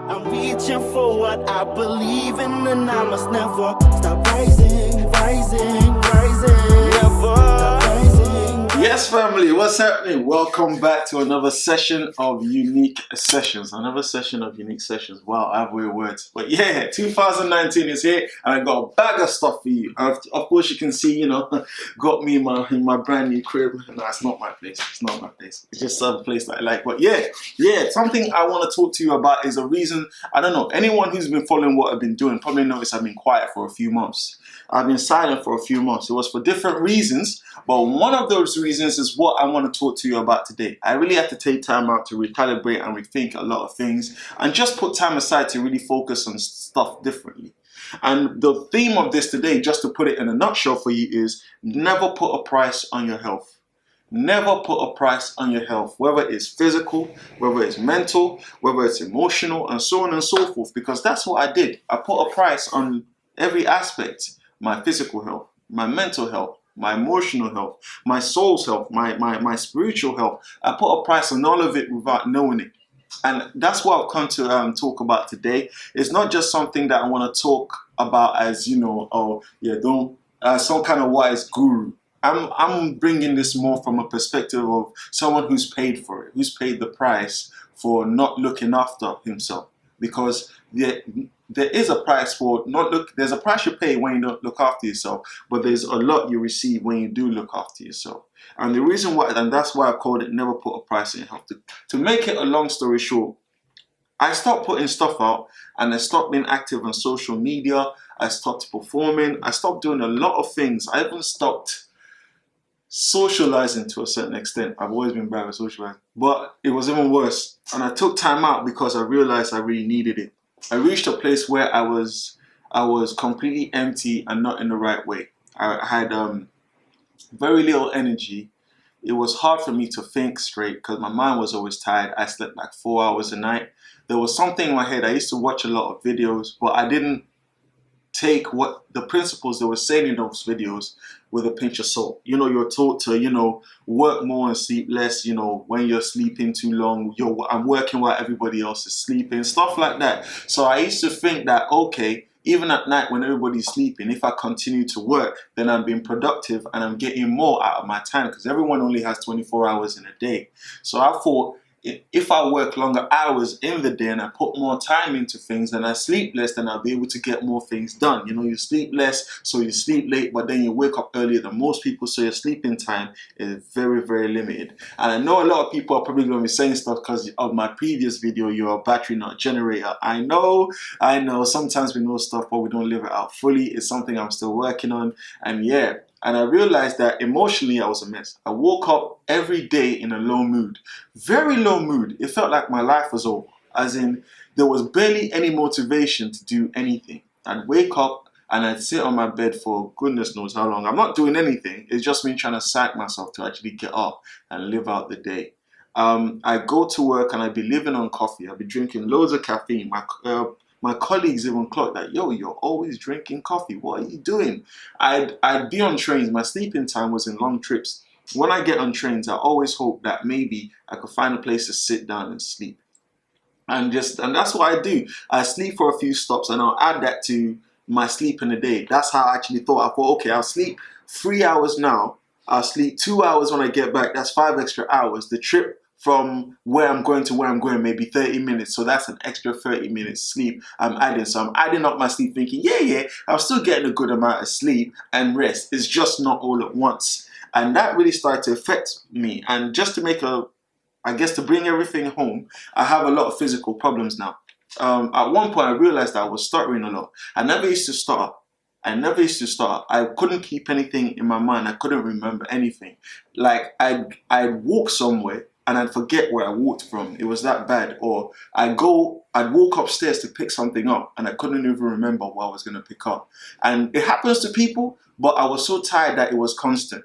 I'm reaching for what I believe in, and I must never stop rising, rising, rising. Never stop rising. Yes, family, what's happening? Welcome back to another session of Unique Sessions. Wow, I have weird words. But yeah, 2019 is here, and I got a bag of stuff for you. Of course, you can see, got me in my brand new crib. No, it's not my place. It's not my place. It's just some place that I like. But yeah, something I want to talk to you about is a reason. I don't know, anyone who's been following what I've been doing probably noticed I've been quiet for a few months. I've been silent for a few months. It was for different reasons, but one of those reasons is what I want to talk to you about today. I really had to take time out to recalibrate and rethink a lot of things and just put time aside to really focus on stuff differently. And the theme of this today, just to put it in a nutshell for you, is never put a price on your health. Never put a price on your health, whether it's physical, whether it's mental, whether it's emotional, and so on and so forth, because that's what I did. I put a price on every aspect. My physical health, my mental health, my emotional health, my soul's health, my spiritual health. I put a price on all of it without knowing it. And that's what I've come to talk about today. It's not just something that I want to talk about as, some kind of wise guru. I'm bringing this more from a perspective of someone who's paid for it, who's paid the price for not looking after himself. Because there is a price for there's a price you pay when you don't look after yourself, but there's a lot you receive when you do look after yourself. And the reason why, and that's why I called it never put a price on your health. To make it a long story short, I stopped putting stuff out and I stopped being active on social media. I stopped performing. I stopped doing a lot of things. I even stopped socializing to a certain extent. I've always been bad with socializing, but it was even worse. And I took time out because I realized I really needed it. I reached a place where I was completely empty and not in the right way. I had very little energy. It was hard for me to think straight because my mind was always tired. I slept like 4 hours a night. There was something in my head. I used to watch a lot of videos, but I didn't take what the principles they were saying in those videos with a pinch of salt. You're taught to, work more and sleep less. When you're sleeping too long, I'm working while everybody else is sleeping, stuff like that. So I used to think that, okay, even at night when everybody's sleeping, if I continue to work, then I'm being productive and I'm getting more out of my time because everyone only has 24 hours in a day. So I thought, if I work longer hours in the day and I put more time into things, then I sleep less, then I'll be able to get more things done. You sleep less, so you sleep late, but then you wake up earlier than most people, so your sleeping time is very, very limited. And I know a lot of people are probably going to be saying stuff because of my previous video, you're a battery, not a generator. I know, sometimes we know stuff, but we don't live it out fully. It's something I'm still working on, and I realized that emotionally I was a mess. I woke up every day in a low mood, very low mood. It felt like my life was over, as in there was barely any motivation to do anything. I'd wake up and I'd sit on my bed for goodness knows how long. I'm not doing anything. It's just me trying to psych myself to actually get up and live out the day. I go to work and I'd be living on coffee. I'd be drinking loads of caffeine. My colleagues even clocked that, yo, you're always drinking coffee. What are you doing? I'd be on trains. My sleeping time was in long trips. When I get on trains, I always hope that maybe I could find a place to sit down and sleep. And that's what I do. I sleep for a few stops and I'll add that to my sleep in a day. That's how I actually thought. I thought, okay, I'll sleep 3 hours now. I'll sleep 2 hours when I get back. That's 5 extra hours. The trip from where I'm going to where I'm going, maybe 30 minutes. So that's an extra 30 minutes sleep I'm adding. So I'm adding up my sleep thinking, I'm still getting a good amount of sleep and rest. It's just not all at once. And that really started to affect me. And just to to bring everything home, I have a lot of physical problems now. At one point I realized that I was stuttering a lot. I never used to stutter. I couldn't keep anything in my mind. I couldn't remember anything. Like I'd walk somewhere and I'd forget where I walked from. It was that bad. Or I'd walk upstairs to pick something up and I couldn't even remember what I was going to pick up. And it happens to people, but I was so tired that it was constant.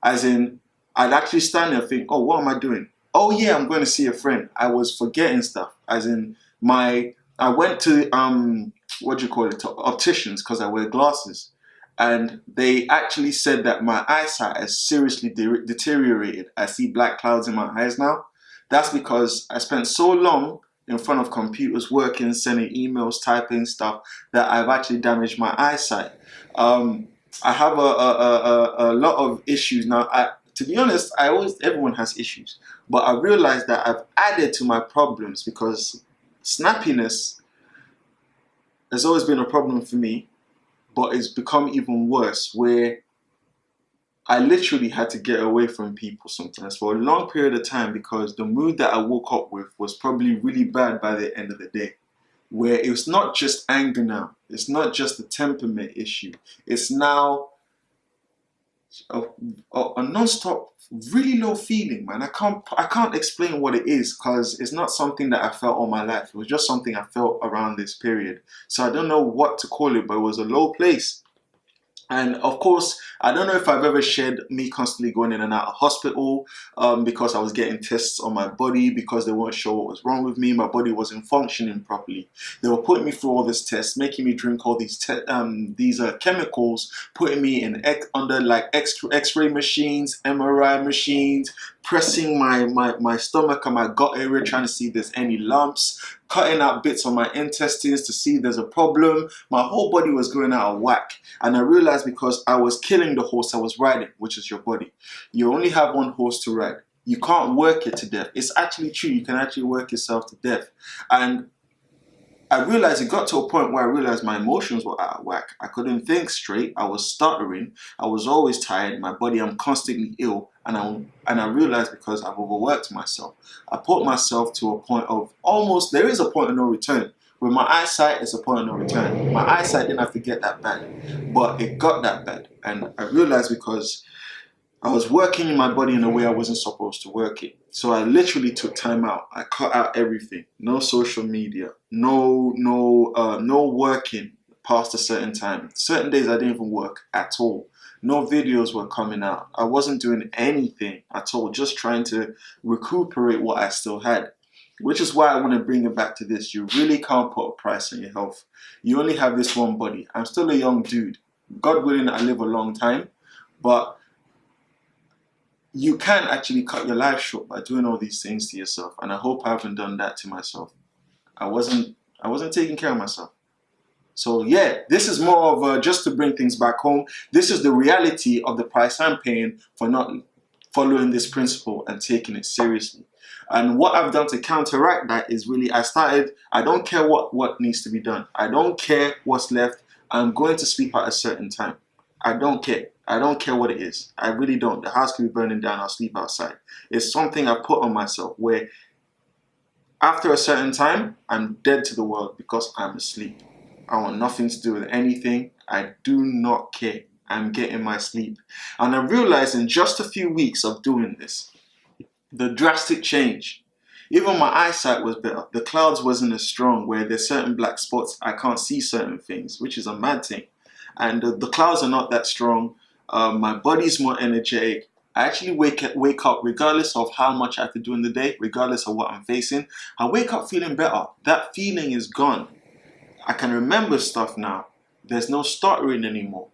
As in, I'd actually stand there and think, oh, what am I doing? Oh yeah, I'm going to see a friend. I was forgetting stuff. As in, I went to, to opticians because I wear glasses. And they actually said that my eyesight has seriously deteriorated. I see black clouds in my eyes now. That's because I spent so long in front of computers, working, sending emails, typing stuff, that I've actually damaged my eyesight. I have a lot of issues now. To be honest, everyone has issues, but I realized that I've added to my problems because snappiness has always been a problem for me, but it's become even worse, where I literally had to get away from people sometimes for a long period of time, because the mood that I woke up with was probably really bad by the end of the day. Where it's not just anger now, it's not just a temperament issue, it's now a non-stop really low feeling, man. I can't explain what it is, because it's not something that I felt all my life. It was just something I felt around this period. So I don't know what to call it, but it was a low place. And of course, I don't know if I've ever shared me constantly going in and out of hospital because I was getting tests on my body because they weren't sure what was wrong with me. My body wasn't functioning properly. They were putting me through all these tests, making me drink all these chemicals, putting me in under like X-ray machines, MRI machines, pressing my stomach and my gut area, trying to see if there's any lumps, cutting out bits on my intestines to see if there's a problem. My whole body was going out of whack. And I realized because I was killing the horse I was riding, which is your body. You only have one horse to ride. You can't work it to death. It's actually true. You can actually work yourself to death. And I realized it got to a point where I realized my emotions were out of whack. I couldn't think straight. I was stuttering. I was always tired. My body, I'm constantly ill. And I realized because I've overworked myself. I put myself to a point of almost, there is a point of no return. With my eyesight, it's a point of no return. My eyesight didn't have to get that bad, but it got that bad. And I realized because I was working in my body in a way I wasn't supposed to work it. So I literally took time out. I cut out everything. No social media. No working past a certain time. Certain days I didn't even work at all. No videos were coming out. I wasn't doing anything at all. Just trying to recuperate what I still had. Which is why I want to bring it back to this. You really can't put a price on your health. You only have this one body. I'm still a young dude. God willing, I live a long time. But you can actually cut your life short by doing all these things to yourself. And I hope I haven't done that to myself. I wasn't taking care of myself. So yeah, this is more of a, just to bring things back home. This is the reality of the price I'm paying for not following this principle and taking it seriously. And what I've done to counteract that is really, I don't care what needs to be done. I don't care what's left. I'm going to sleep at a certain time. I don't care. I don't care what it is. I really don't. The house can be burning down. I'll sleep outside. It's something I put on myself where after a certain time, I'm dead to the world because I'm asleep. I want nothing to do with anything. I do not care. I'm getting my sleep. And I realized in just a few weeks of doing this, the drastic change. Even my eyesight was better. The clouds wasn't as strong, where there's certain black spots, I can't see certain things, which is a mad thing. And the clouds are not that strong. My body's more energetic. I actually wake up regardless of how much I have to do in the day, regardless of what I'm facing. I wake up feeling better. That feeling is gone. I can remember stuff now. There's no stuttering anymore.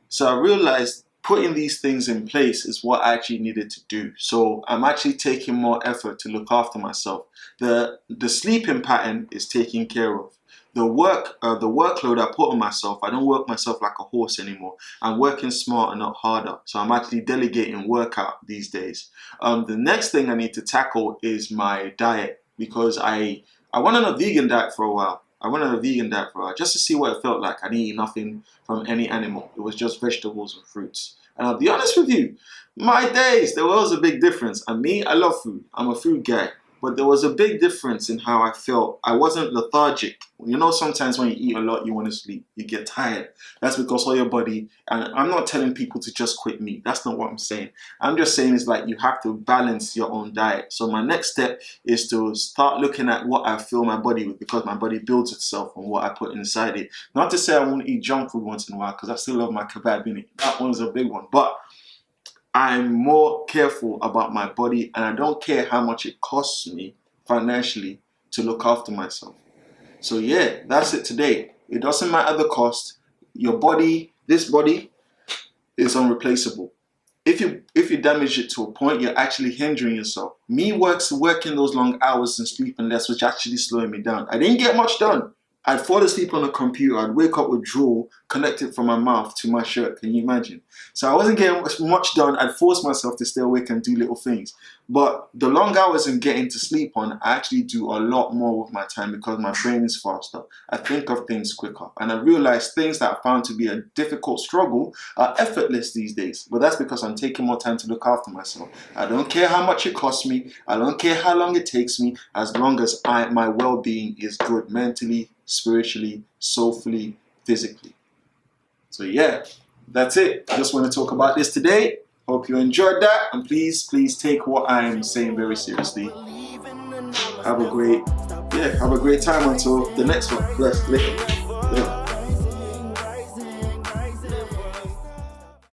So I realized putting these things in place is what I actually needed to do. So I'm actually taking more effort to look after myself. The sleeping pattern is taken care of. The workload I put on myself, I don't work myself like a horse anymore. I'm working smart and not harder. So I'm actually delegating workout these days. The next thing I need to tackle is my diet, because I went on a vegan diet for a while. Just to see what it felt like. I didn't eat nothing from any animal. It was just vegetables and fruits. And I'll be honest with you, my days, there was a big difference. And me, I love food. I'm a food guy. But there was a big difference in how I felt. I wasn't lethargic. You know, sometimes when you eat a lot, you want to sleep. You get tired. That's because all your body, and I'm not telling people to just quit meat. That's not what I'm saying. I'm just saying it's like you have to balance your own diet. So my next step is to start looking at what I fill my body with, because my body builds itself on what I put inside it. Not to say I won't eat junk food once in a while, because I still love my kebab in it. That one's a big one. But I'm more careful about my body, and I don't care how much it costs me financially to look after myself. So yeah, that's it today. It doesn't matter the cost. Your body, this body is unreplaceable. if you damage it to a point, you're actually hindering yourself. Me working those long hours and sleeping less, which actually slowing me down. I didn't get much done. I'd fall asleep on the computer. I'd wake up with drool connected from my mouth to my shirt. Can you imagine? So I wasn't getting much done. I'd force myself to stay awake and do little things. But the long hours and getting to sleep on, I actually do a lot more with my time because my brain is faster. I think of things quicker. And I realize things that I found to be a difficult struggle are effortless these days. But that's because I'm taking more time to look after myself. I don't care how much it costs me. I don't care how long it takes me, as long as my well-being is good mentally, spiritually, soulfully, physically. So yeah, that's it. I just want to talk about this today. Hope you enjoyed that, and please take what I am saying very seriously. Have a great time until the next one. Bless.